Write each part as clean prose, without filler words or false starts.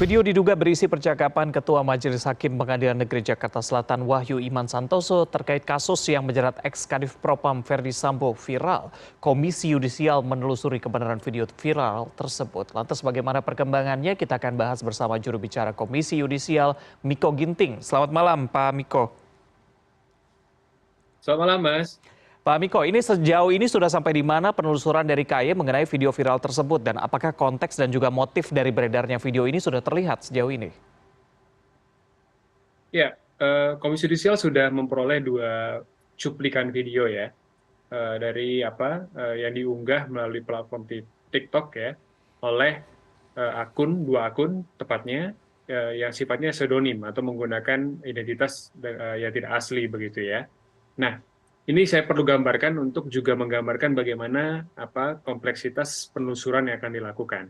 Video diduga berisi percakapan Ketua Majelis Hakim Pengadilan Negeri Jakarta Selatan Wahyu Iman Santoso terkait kasus yang menjerat ex-Kadif Propam Verdi Sambo viral. Komisi Yudisial menelusuri kebenaran video viral tersebut. Lantas bagaimana perkembangannya? Kita akan bahas bersama juru bicara Komisi Yudisial, Miko Ginting. Selamat malam, Pak Miko. Selamat malam, Mas. Pak Miko, ini sejauh ini sudah sampai di mana penelusuran dari KAY mengenai video viral tersebut dan apakah konteks dan juga motif dari beredarnya video ini sudah terlihat sejauh ini? Ya, Komisi Yudisial sudah memperoleh 2 cuplikan video ya dari yang diunggah melalui platform TikTok ya oleh 2 akun tepatnya yang sifatnya pseudonym atau menggunakan identitas yang tidak asli begitu ya. Nah, ini saya perlu gambarkan untuk juga menggambarkan bagaimana kompleksitas penelusuran yang akan dilakukan.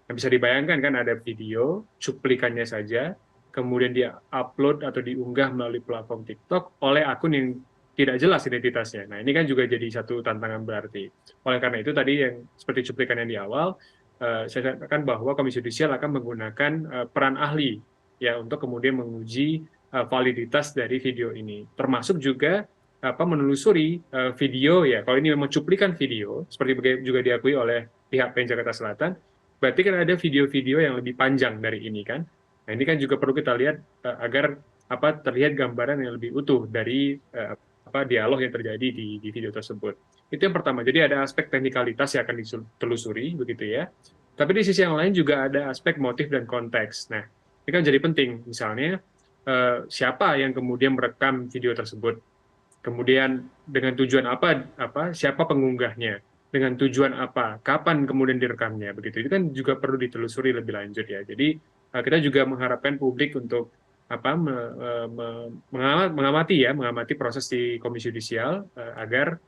Nah, bisa dibayangkan kan ada video, cuplikannya saja, kemudian dia upload atau diunggah melalui platform TikTok oleh akun yang tidak jelas identitasnya. Nah, ini kan juga jadi satu tantangan berarti. Oleh karena itu tadi yang seperti cuplikan yang di awal, saya katakan bahwa Komisi Yudisial akan menggunakan peran ahli ya untuk kemudian menguji validitas dari video ini. Termasuk juga menelusuri video ya. Kalau ini memang cuplikan video, seperti juga diakui oleh pihak PN Jakarta Selatan, berarti kan ada video-video yang lebih panjang dari ini kan. Nah, ini kan juga perlu kita lihat agar terlihat gambaran yang lebih utuh dari dialog yang terjadi di video tersebut. Itu yang pertama. Jadi ada aspek teknikalitas yang akan ditelusuri begitu ya. Tapi di sisi yang lain juga ada aspek motif dan konteks. Nah, ini kan jadi penting. Misalnya siapa yang kemudian merekam video tersebut? Kemudian dengan tujuan siapa pengunggahnya, dengan tujuan apa, kapan kemudian direkamnya, begitu. Itu kan juga perlu ditelusuri lebih lanjut ya. Jadi kita juga mengharapkan publik untuk mengamati proses di Komisi Yudisial agar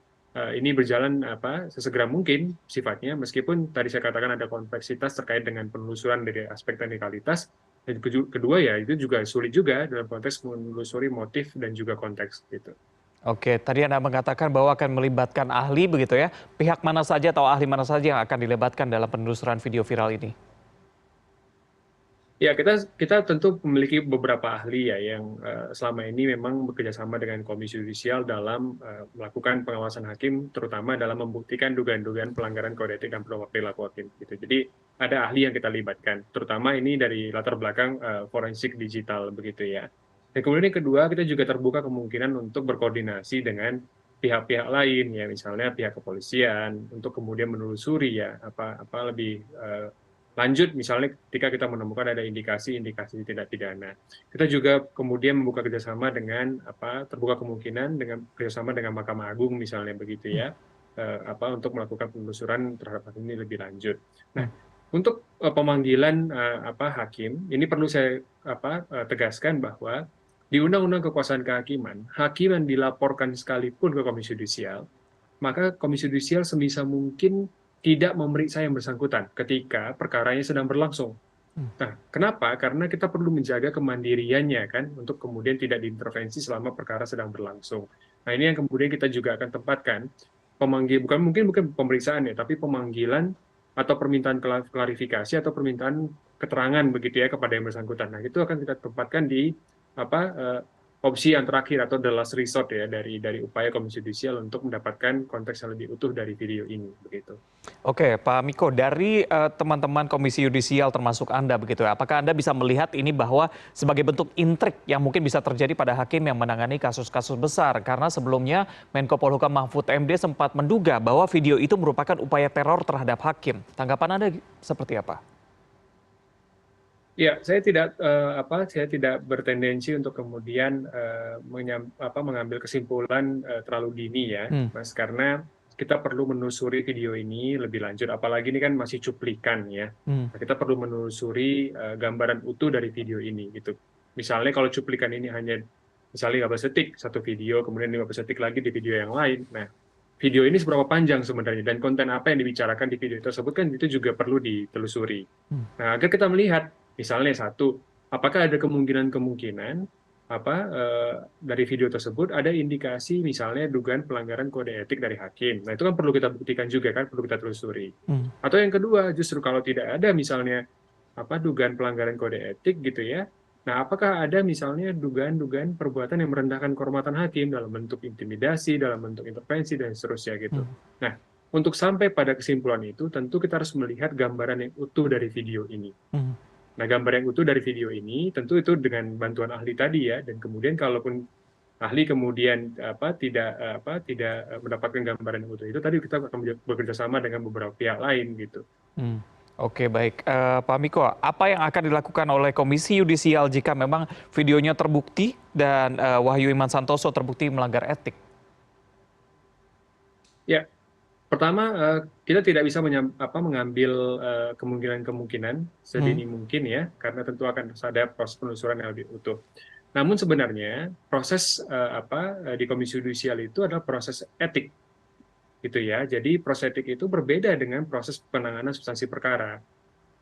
ini berjalan sesegera mungkin sifatnya, meskipun tadi saya katakan ada kompleksitas terkait dengan penelusuran dari aspek teknikalitas. Dan kedua ya itu juga sulit juga dalam konteks menelusuri motif dan juga konteks gitu. Oke, tadi Anda mengatakan bahwa akan melibatkan ahli begitu ya. Pihak mana saja atau ahli mana saja yang akan dilibatkan dalam penelusuran video viral ini? Ya, kita tentu memiliki beberapa ahli ya yang selama ini memang bekerjasama dengan Komisi Yudisial dalam melakukan pengawasan hakim, terutama dalam membuktikan dugaan-dugaan pelanggaran kode etik dan perilaku hakim. Gitu. Jadi ada ahli yang kita libatkan, terutama ini dari latar belakang forensik digital begitu ya. Dan kemudian yang kedua, kita juga terbuka kemungkinan untuk berkoordinasi dengan pihak-pihak lain ya, misalnya pihak kepolisian untuk kemudian menelusuri ya apa lebih lanjut, misalnya ketika kita menemukan ada indikasi-indikasi tindak pidana. Kita juga kemudian membuka kerjasama dengan terbuka kemungkinan dengan kerjasama dengan Mahkamah Agung misalnya begitu ya, untuk melakukan penelusuran terhadap hal ini lebih lanjut. Nah, untuk pemanggilan hakim, ini perlu saya tegaskan bahwa di Undang-Undang Kekuasaan Kehakiman, hakim yang dilaporkan sekalipun ke Komisi Yudisial, maka Komisi Yudisial sebisa mungkin tidak memeriksa yang bersangkutan ketika perkaranya sedang berlangsung. Nah, kenapa? Karena kita perlu menjaga kemandiriannya kan, untuk kemudian tidak diintervensi selama perkara sedang berlangsung. Nah, ini yang kemudian kita juga akan tempatkan bukan pemeriksaan ya, tapi pemanggilan atau permintaan klarifikasi atau permintaan keterangan begitu ya kepada yang bersangkutan. Nah, itu akan kita tempatkan di opsi yang terakhir atau the last resort ya dari upaya Komisi Yudisial untuk mendapatkan konteks yang lebih utuh dari video ini begitu. Oke, Pak Miko, dari teman-teman Komisi Yudisial termasuk Anda begitu ya, apakah Anda bisa melihat ini bahwa sebagai bentuk intrik yang mungkin bisa terjadi pada hakim yang menangani kasus-kasus besar? Karena sebelumnya Menko Polhukam Mahfud MD sempat menduga bahwa video itu merupakan upaya teror terhadap hakim. Tanggapan Anda seperti apa? Ya, saya tidak bertendensi untuk kemudian mengambil kesimpulan terlalu dini ya, Mas, karena kita perlu menelusuri video ini lebih lanjut. Apalagi ini kan masih cuplikan ya. Nah, kita perlu menelusuri gambaran utuh dari video ini gitu. Misalnya kalau cuplikan ini hanya misalnya 15 detik satu video, kemudian 15 detik lagi di video yang lain. Nah, video ini seberapa panjang sebenarnya dan konten apa yang dibicarakan di video tersebut kan itu juga perlu ditelusuri. Nah, agar kita melihat misalnya satu, apakah ada kemungkinan dari video tersebut ada indikasi misalnya dugaan pelanggaran kode etik dari hakim. Nah, itu kan perlu kita buktikan juga kan, perlu kita telusuri. Atau yang kedua, justru kalau tidak ada misalnya dugaan pelanggaran kode etik gitu ya. Nah, apakah ada misalnya dugaan-dugaan perbuatan yang merendahkan kehormatan hakim dalam bentuk intimidasi, dalam bentuk intervensi, dan seterusnya gitu. Hmm. Nah, untuk sampai pada kesimpulan itu, tentu kita harus melihat gambaran yang utuh dari video ini. Hmm. Nah, gambar yang utuh dari video ini, tentu itu dengan bantuan ahli tadi ya, dan kemudian kalaupun ahli kemudian tidak mendapatkan gambaran yang utuh itu, tadi kita akan bekerja sama dengan beberapa pihak lain gitu. Hmm. Oke, baik. Pak Miko, apa yang akan dilakukan oleh Komisi Yudisial jika memang videonya terbukti dan Wahyu Iman Santoso terbukti melanggar etik? Ya, pertama, kita tidak bisa mengambil kemungkinan-kemungkinan Hmm. sedini mungkin ya, karena tentu akan ada proses penelusuran yang lebih utuh. Namun sebenarnya proses di Komisi Yudisial itu adalah proses etik, gitu ya. Jadi proses etik itu berbeda dengan proses penanganan substansi perkara.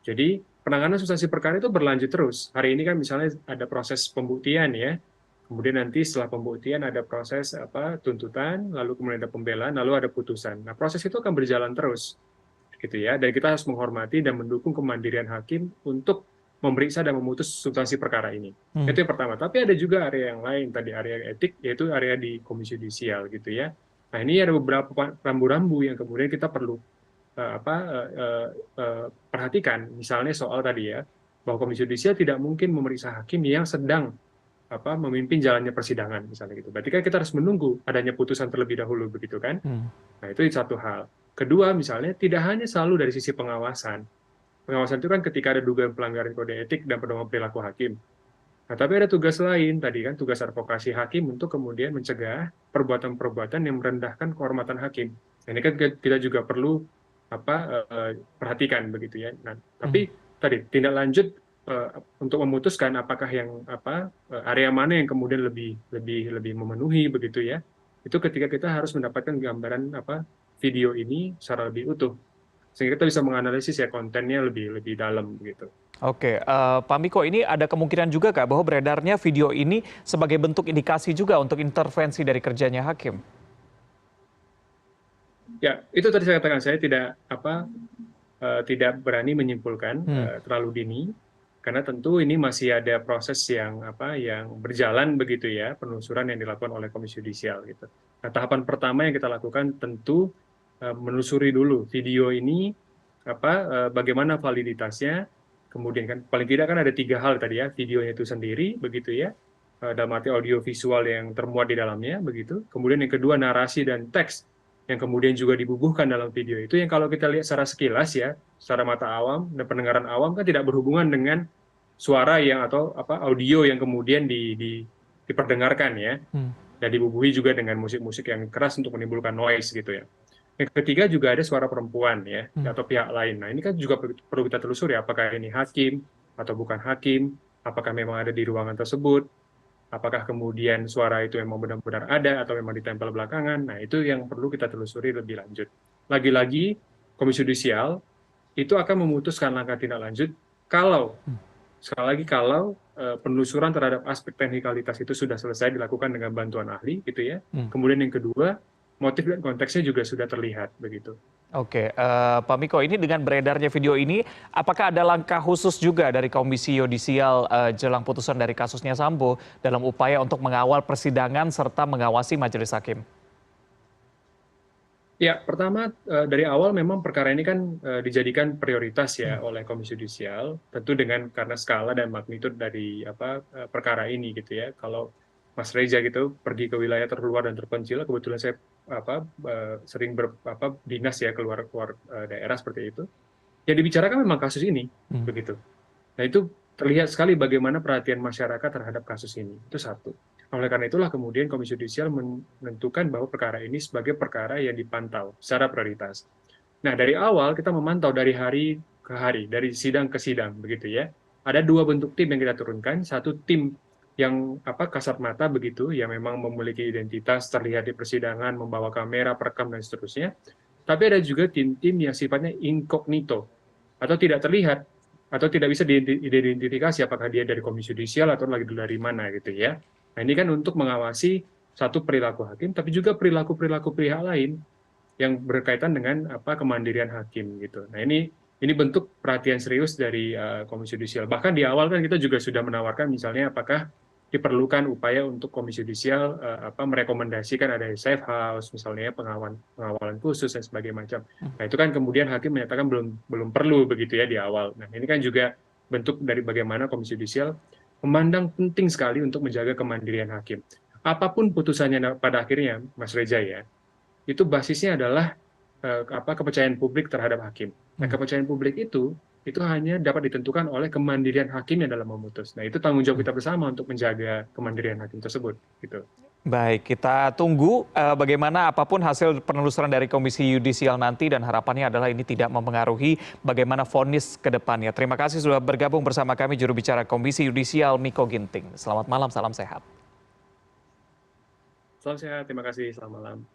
Jadi penanganan substansi perkara itu berlanjut terus. Hari ini kan misalnya ada proses pembuktian ya, kemudian nanti setelah pembuktian ada proses tuntutan, lalu kemudian ada pembelaan, lalu ada putusan. Nah, proses itu akan berjalan terus, gitu ya. Dan kita harus menghormati dan mendukung kemandirian hakim untuk memeriksa dan memutus substansi perkara ini. Hmm. Itu yang pertama. Tapi ada juga area yang lain, tadi area etik, yaitu area di Komisi Yudisial, gitu ya. Nah, ini ada beberapa rambu-rambu yang kemudian kita perlu perhatikan. Misalnya soal tadi ya, bahwa Komisi Yudisial tidak mungkin memeriksa hakim yang sedang memimpin jalannya persidangan misalnya gitu. Berarti kan kita harus menunggu adanya putusan terlebih dahulu begitu kan. Hmm. Nah, itu satu hal. Kedua, misalnya tidak hanya selalu dari sisi pengawasan. Pengawasan itu kan ketika ada dugaan pelanggaran kode etik dan pedoman perilaku hakim. Nah, tapi ada tugas lain tadi kan, tugas advokasi hakim untuk kemudian mencegah perbuatan-perbuatan yang merendahkan kehormatan hakim. Nah, ini kan kita juga perlu perhatikan begitu ya. Nah, Hmm. tapi tadi tindak lanjut untuk memutuskan apakah yang area mana yang kemudian lebih memenuhi begitu ya. Itu ketika kita harus mendapatkan gambaran video ini secara lebih utuh sehingga kita bisa menganalisis ya kontennya lebih dalam gitu. Oke, Pak Miko, ini ada kemungkinan juga Kak bahwa beredarnya video ini sebagai bentuk indikasi juga untuk intervensi dari kerjanya hakim? Ya, itu tadi saya katakan, saya tidak berani menyimpulkan Hmm. terlalu dini, karena tentu ini masih ada proses yang berjalan begitu ya, penelusuran yang dilakukan oleh Komisi Yudisial gitu. Nah, tahapan pertama yang kita lakukan tentu menelusuri dulu video ini bagaimana validitasnya, kemudian kan paling tidak kan ada 3 hal tadi ya, videonya itu sendiri begitu ya, dalam arti audio visual yang termuat di dalamnya begitu. Kemudian yang kedua narasi dan teks yang kemudian juga dibubuhkan dalam video itu, yang kalau kita lihat secara sekilas ya, secara mata awam dan pendengaran awam kan tidak berhubungan dengan suara yang atau audio yang kemudian diperdengarkan ya, Hmm. dan dibubuhi juga dengan musik-musik yang keras untuk menimbulkan noise gitu ya. Yang ketiga juga ada suara perempuan ya, Hmm. atau pihak lain. Nah, ini kan juga perlu kita telusuri apakah ini hakim atau bukan hakim, apakah memang ada di ruangan tersebut, apakah kemudian suara itu memang benar-benar ada atau memang ditempel belakangan. Nah, itu yang perlu kita telusuri lebih lanjut. Lagi-lagi, Komisi Yudisial itu akan memutuskan langkah tindak lanjut kalau, sekali lagi, kalau penelusuran terhadap aspek teknikalitas itu sudah selesai dilakukan dengan bantuan ahli, gitu ya. Hmm. Kemudian yang kedua, motif dan konteksnya juga sudah terlihat, begitu. Oke, Pak Miko, ini dengan beredarnya video ini, apakah ada langkah khusus juga dari Komisi Yudisial jelang putusan dari kasusnya Sambo dalam upaya untuk mengawal persidangan serta mengawasi majelis hakim? Ya, pertama dari awal memang perkara ini kan dijadikan prioritas Hmm. ya oleh Komisi Yudisial, tentu karena skala dan magnitud dari perkara ini gitu ya. Kalau Mas Reza gitu pergi ke wilayah terluar dan terpencil, kebetulan saya sering dinas ya keluar daerah seperti itu. Yang dibicarakan memang kasus ini, Hmm. begitu. Nah, itu terlihat sekali bagaimana perhatian masyarakat terhadap kasus ini. Itu satu. Oleh karena itulah kemudian Komisi Yudisial menentukan bahwa perkara ini sebagai perkara yang dipantau secara prioritas. Nah, dari awal kita memantau dari hari ke hari, dari sidang ke sidang, begitu ya. Ada 2 bentuk tim yang kita turunkan. Satu tim yang kasat mata begitu, yang memang memiliki identitas, terlihat di persidangan, membawa kamera, perekam, dan seterusnya. Tapi ada juga tim-tim yang sifatnya incognito, atau tidak terlihat, atau tidak bisa diidentifikasi apakah dia dari Komisi Yudisial atau lagi dari mana gitu ya. Nah, ini kan untuk mengawasi satu perilaku hakim, tapi juga perilaku pihak lain yang berkaitan dengan kemandirian hakim gitu. Nah, ini ini bentuk perhatian serius dari Komisi Yudisial. Bahkan di awal kan kita juga sudah menawarkan misalnya apakah diperlukan upaya untuk Komisi Yudisial merekomendasikan ada safe house misalnya pengawalan khusus dan sebagainya macam. Nah itu kan kemudian hakim menyatakan belum perlu begitu ya di awal. Nah ini kan juga bentuk dari bagaimana Komisi Yudisial memandang penting sekali untuk menjaga kemandirian hakim. Apapun putusannya pada akhirnya, Mas Reza ya, itu basisnya adalah kepercayaan publik terhadap hakim. Nah, kepercayaan publik itu hanya dapat ditentukan oleh kemandirian hakimnya dalam memutus. Nah, itu tanggung jawab kita bersama untuk menjaga kemandirian hakim tersebut. Gitu. Baik, kita tunggu bagaimana apapun hasil penelusuran dari Komisi Yudisial nanti dan harapannya adalah ini tidak mempengaruhi bagaimana vonis ke depannya. Terima kasih sudah bergabung bersama kami juru bicara Komisi Yudisial Miko Ginting. Selamat malam, salam sehat. Salam sehat, terima kasih, selamat malam.